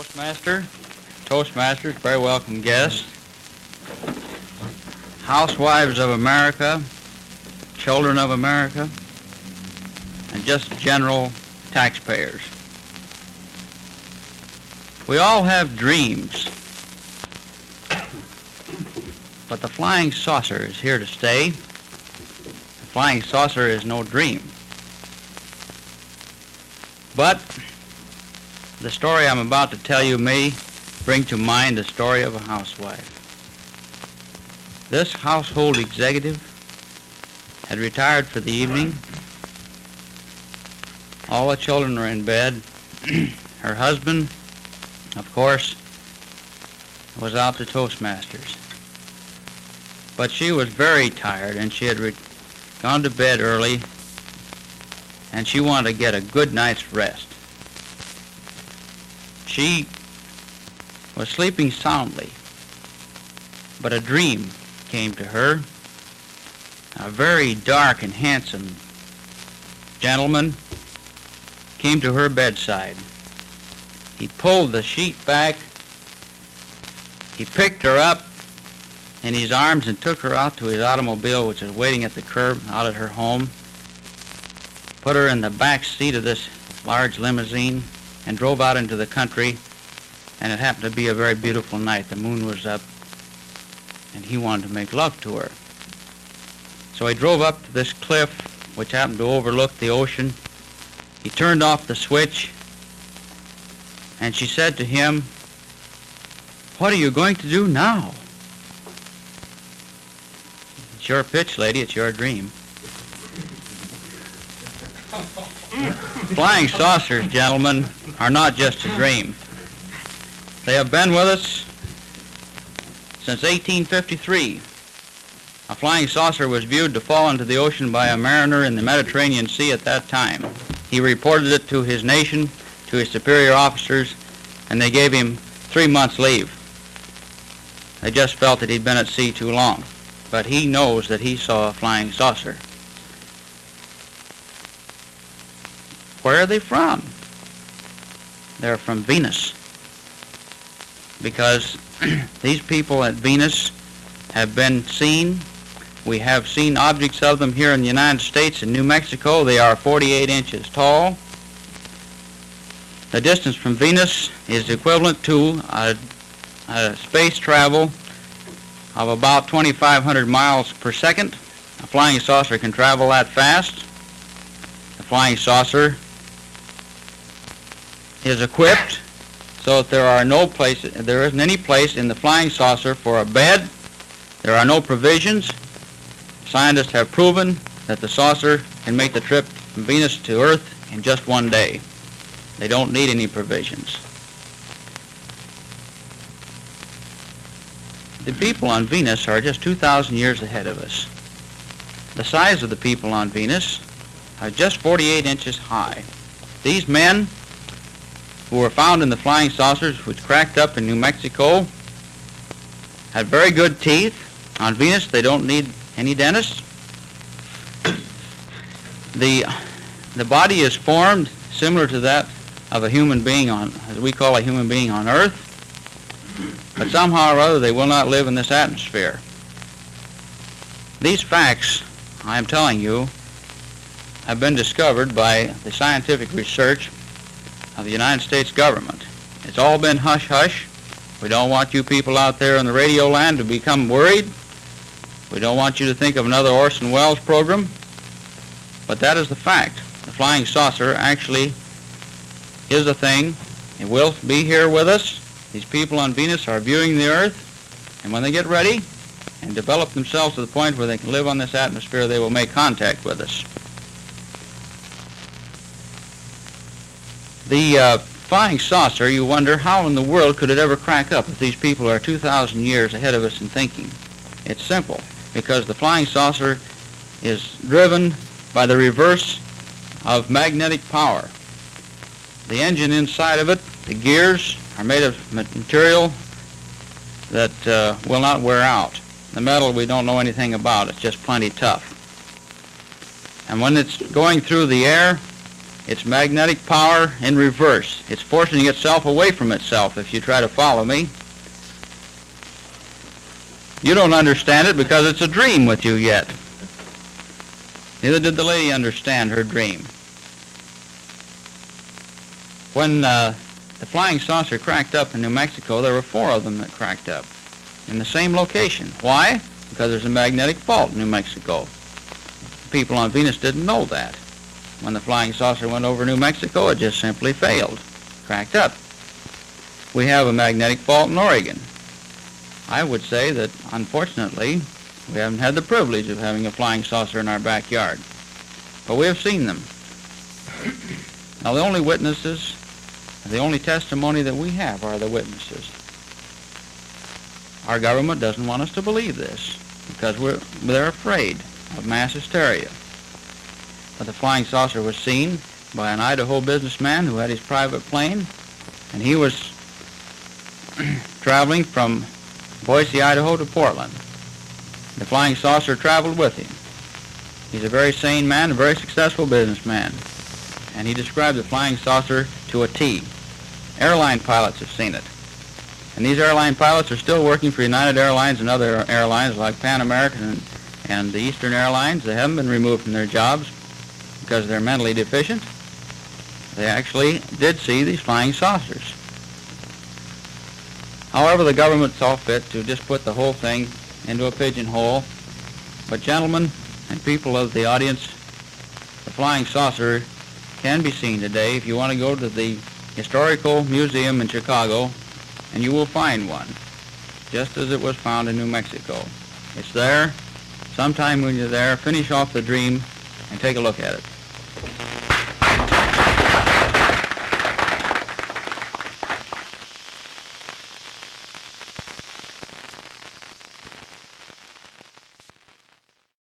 Toastmaster, Toastmasters, very welcome guests, housewives of America, children of America, and just general taxpayers. We all have dreams, but the flying saucer is here to stay. The flying saucer is no dream. But the story I'm about to tell you may bring to mind the story of a housewife. This household executive had retired for the evening. All the children were in bed. Her husband, of course, was out to Toastmasters. But she was very tired, and she had gone to bed early, and she wanted to get a good night's rest. She was sleeping soundly, but a dream came to her. A very dark and handsome gentleman came to her bedside. He pulled the sheet back, he picked her up in his arms and took her out to his automobile, which was waiting at the curb out at her home, put her in the back seat of this large limousine, and drove out into the country. And it happened to be a very beautiful night. The moon was up, and he wanted to make love to her. So he drove up to this cliff, which happened to overlook the ocean. He turned off the switch, and she said to him, "What are you going to do now?" "It's your pitch, lady. It's your dream." Flying saucers, gentlemen, are not just a dream. They have been with us since 1853. A flying saucer was viewed to fall into the ocean by a mariner in the Mediterranean Sea at that time. He reported it to his nation, to his superior officers, and they gave him 3 months' leave. They just felt that he'd been at sea too long. But he knows that he saw a flying saucer. Where are they from? They're from Venus. Because these people at Venus have been seen. We have seen objects of them here in the United States and New Mexico. They are 48 inches tall. The distance from Venus is equivalent to a space travel of about 2,500 miles per second. A flying saucer can travel that fast. The flying saucer is equipped so that there isn't any place in the flying saucer for a bed. There are no provisions. Scientists have proven that the saucer can make the trip from Venus to Earth in just 1 day. They don't need any provisions. The people on Venus are just 2,000 years ahead of us. The size of the people on Venus are just 48 inches high. These men who were found in the flying saucers, which cracked up in New Mexico, had very good teeth. On Venus, they don't need any dentists. The body is formed similar to that of a human being as we call a human being on Earth, but somehow or other they will not live in this atmosphere. These facts, I am telling you, have been discovered by the scientific research of the United States government. It's all been hush-hush. We don't want you people out there in the radio land to become worried. We don't want you to think of another Orson Welles program. But that is the fact. The flying saucer actually is a thing. It will be here with us. These people on Venus are viewing the Earth, and when they get ready and develop themselves to the point where they can live on this atmosphere, they will make contact with us. The flying saucer, you wonder, how in the world could it ever crack up if these people are 2,000 years ahead of us in thinking? It's simple, because the flying saucer is driven by the reverse of magnetic power. The engine inside of it, the gears, are made of material that will not wear out. The metal we don't know anything about. It's just plenty tough. And when it's going through the air, its magnetic power in reverse. It's forcing itself away from itself, if you try to follow me. You don't understand it because it's a dream with you yet. Neither did the lady understand her dream. When the flying saucer cracked up in New Mexico, there were 4 of them that cracked up in the same location. Why? Because there's a magnetic fault in New Mexico. People on Venus didn't know that. When the flying saucer went over New Mexico, it just simply failed, cracked up. We have a magnetic fault in Oregon. I would say that, unfortunately, we haven't had the privilege of having a flying saucer in our backyard, but we have seen them. Now, the only witnesses, the only testimony that we have are the witnesses. Our government doesn't want us to believe this because they're afraid of mass hysteria. But the flying saucer was seen by an Idaho businessman who had his private plane, and he was traveling from Boise, Idaho to Portland. The flying saucer traveled with him. He's a very sane man, a very successful businessman, and he described the flying saucer to a T. Airline pilots have seen it. And these airline pilots are still working for United Airlines and other airlines like Pan American and the Eastern Airlines. They haven't been removed from their jobs because they're mentally deficient. They actually did see these flying saucers. However, the government saw fit to just put the whole thing into a pigeonhole. But gentlemen and people of the audience, the flying saucer can be seen today. If you want to go to the Historical Museum in Chicago, and you will find one, just as it was found in New Mexico. It's there. Sometime when you're there, finish off the dream and take a look at it.